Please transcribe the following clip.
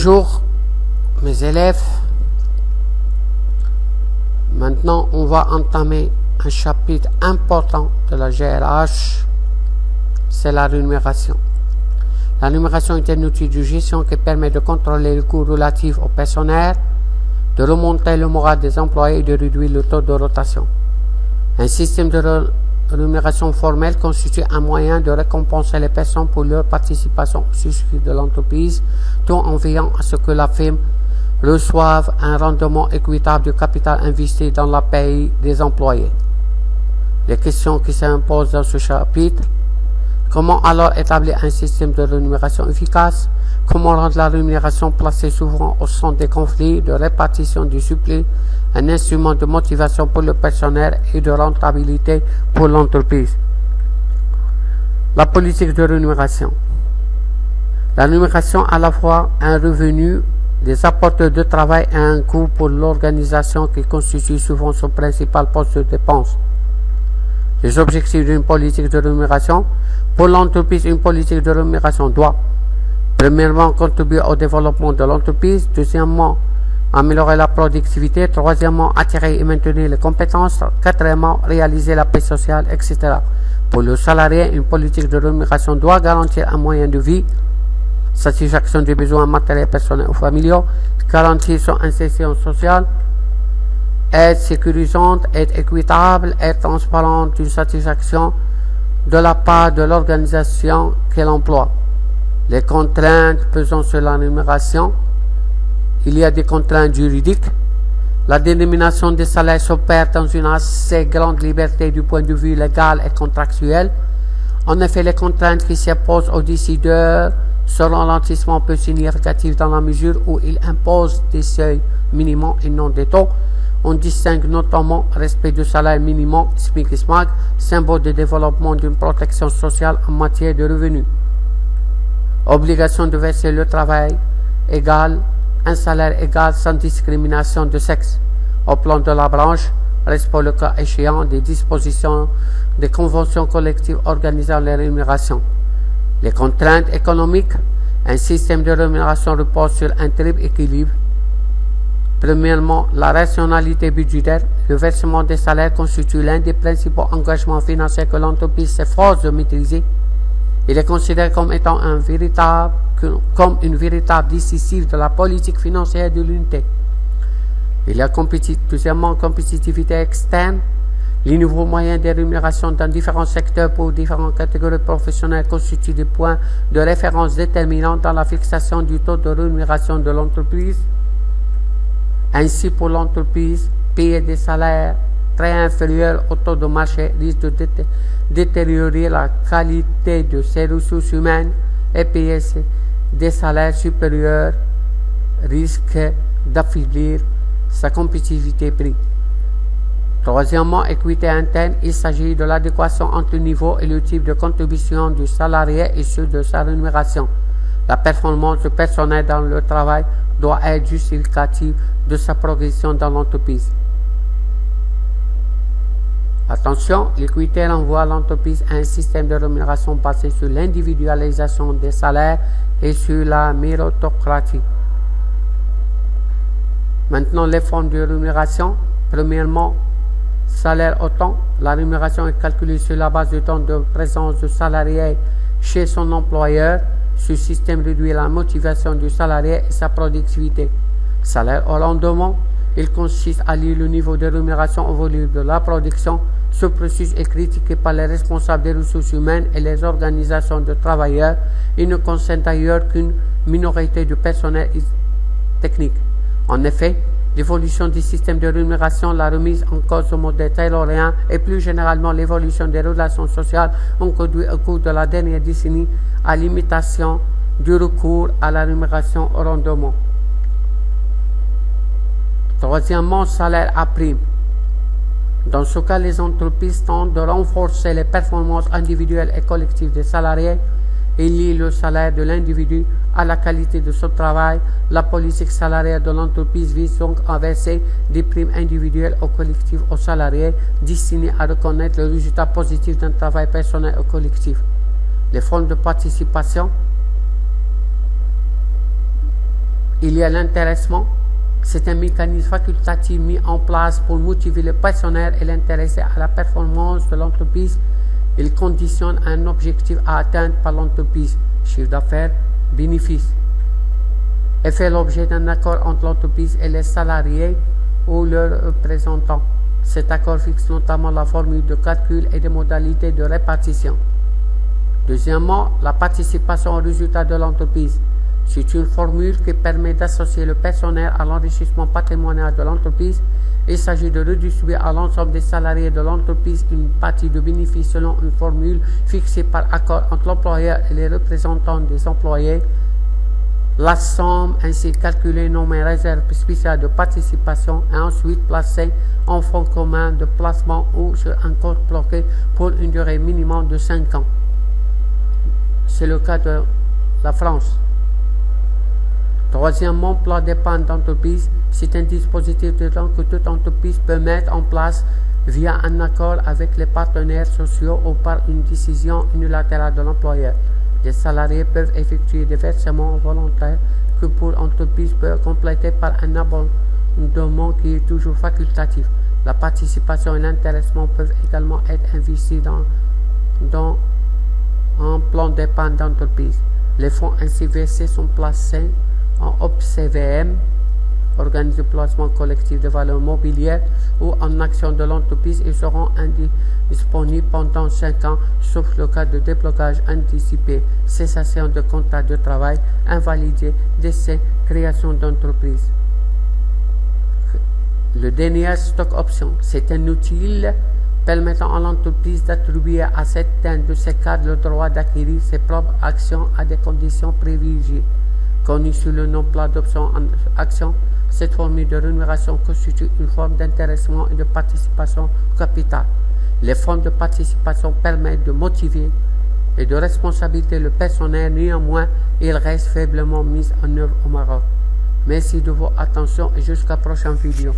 Bonjour mes élèves, maintenant on va entamer un chapitre important de la GRH, c'est la rémunération. La rémunération est un outil de gestion qui permet de contrôler les coûts relatifs au personnel, de remonter le moral des employés et de réduire le taux de rotation. Un système de rémunération formelle constitue un moyen de récompenser les personnes pour leur participation au succès de l'entreprise, tout en veillant à ce que la firme reçoive un rendement équitable du capital investi dans la paye des employés. Les questions qui s'imposent dans ce chapitre: comment alors établir un système de rémunération efficace? Comment rendre la rémunération, placée souvent au centre des conflits de répartition du surplus, un instrument de motivation pour le personnel et de rentabilité pour l'entreprise? La politique de rémunération. La rémunération à la fois un revenu des apporteurs de travail et un coût pour l'organisation qui constitue souvent son principal poste de dépense. Les objectifs d'une politique de rémunération. Pour l'entreprise, une politique de rémunération doit, premièrement, contribuer au développement de l'entreprise. Deuxièmement, améliorer la productivité. Troisièmement, attirer et maintenir les compétences. Quatrièmement, réaliser la paix sociale, etc. Pour le salarié, une politique de rémunération doit garantir un moyen de vie, satisfaction des besoins matériels, personnels ou familiaux, garantir son insertion sociale, être sécurisante, être équitable, être transparente, une satisfaction de la part de l'organisation qu'elle emploie. Les contraintes pesant sur la rémunération. Il y a des contraintes juridiques. La dénomination des salaires s'opère dans une assez grande liberté du point de vue légal et contractuel. En effet, les contraintes qui s'imposent aux décideurs sont relativement peu significatives dans la mesure où ils imposent des seuils minimums et non des taux. On distingue notamment respect du salaire minimum, SMIC et SMAC, symbole de développement d'une protection sociale en matière de revenus. Obligation de verser le travail égal, un salaire égal sans discrimination de sexe. Au plan de la branche, respect le cas échéant des dispositions des conventions collectives organisant les rémunérations. Les contraintes économiques. Un système de rémunération repose sur un triple équilibre. Premièrement, la rationalité budgétaire. Le versement des salaires constitue l'un des principaux engagements financiers que l'entreprise s'efforce de maîtriser. Il est considéré comme étant une véritable décisive de la politique financière de l'unité. Il y a deuxièmement, compétitivité externe. Les nouveaux moyens de rémunération dans différents secteurs pour différentes catégories professionnelles constituent des points de référence déterminants dans la fixation du taux de rémunération de l'entreprise. Ainsi, pour l'entreprise, payer des salaires très inférieurs au taux de marché risque de détériorer la qualité de ses ressources humaines, et payer des salaires supérieurs risque d'affaiblir sa compétitivité prix. Troisièmement, équité interne. Il s'agit de l'adéquation entre le niveau et le type de contribution du salarié et ceux de sa rémunération. La performance du personnel dans le travail doit être justificative de sa progression dans l'entreprise. Attention, l'équité renvoie l'entreprise à un système de rémunération basé sur l'individualisation des salaires et sur la méritocratie. Maintenant, les formes de rémunération. Premièrement, salaire au temps. La rémunération est calculée sur la base du temps de présence du salarié chez son employeur. Ce système réduit la motivation du salarié et sa productivité. Salaire au rendement. Il consiste à lier le niveau de rémunération au volume de la production. Ce processus est critiqué par les responsables des ressources humaines et les organisations de travailleurs. Il ne concerne d'ailleurs qu'une minorité du personnel technique. En effet, l'évolution du système de rémunération, la remise en cause du modèle taylorien et plus généralement l'évolution des relations sociales ont conduit au cours de la dernière décennie à l'imitation du recours à la rémunération au rendement. Troisièmement, salaire à prime. Dans ce cas, les entreprises tentent de renforcer les performances individuelles et collectives des salariés et lient le salaire de l'individu à la qualité de son travail. La politique salariale de l'entreprise vise donc à verser des primes individuelles ou collectives aux salariés destinées à reconnaître le résultat positif d'un travail personnel ou collectif. Les formes de participation. il y a l'intéressement. C'est un mécanisme facultatif mis en place pour motiver le personnel et l'intéresser à la performance de l'entreprise. Il conditionne un objectif à atteindre par l'entreprise, chiffre d'affaires, bénéfices, et fait l'objet d'un accord entre l'entreprise et les salariés ou leurs représentants. Cet accord fixe notamment la formule de calcul et des modalités de répartition. Deuxièmement, la participation au résultat de l'entreprise. C'est une formule qui permet d'associer le personnel à l'enrichissement patrimonial de l'entreprise. Il s'agit de redistribuer à l'ensemble des salariés de l'entreprise une partie de bénéfices selon une formule fixée par accord entre l'employeur et les représentants des employés. La somme ainsi calculée nommée réserve spéciale de participation est ensuite placée en fonds commun de placement ou sur un compte bloqué pour une durée minimum de 5 ans. C'est le cas de la France. Troisièmement, plan d'épargne d'entreprise. C'est un dispositif de temps que toute entreprise peut mettre en place via un accord avec les partenaires sociaux ou par une décision unilatérale de l'employeur. Les salariés peuvent effectuer des versements volontaires que pour l'entreprise peut compléter par un abondement qui est toujours facultatif. La participation et l'intéressement peuvent également être investis dans un plan d'épargne d'entreprise. Les fonds ainsi versés sont placés en OPCVM, organisme de placement collectif de valeurs mobilières, ou en actions de l'entreprise et seront disponibles pendant 5 ans, sauf le cas de déblocage anticipé, cessation de contrat de travail, invalidité, décès, création d'entreprise. Le dernier stock option, c'est un outil permettant à l'entreprise d'attribuer à certains de ses cadres le droit d'acquérir ses propres actions à des conditions privilégiées. Connu sous le nom plan d'option en action, cette formule de rémunération constitue une forme d'intéressement et de participation au capital. Les formes de participation permettent de motiver et de responsabiliser le personnel, néanmoins, ils restent faiblement mis en œuvre au Maroc. Merci de votre attention et jusqu'à la prochaine vidéo.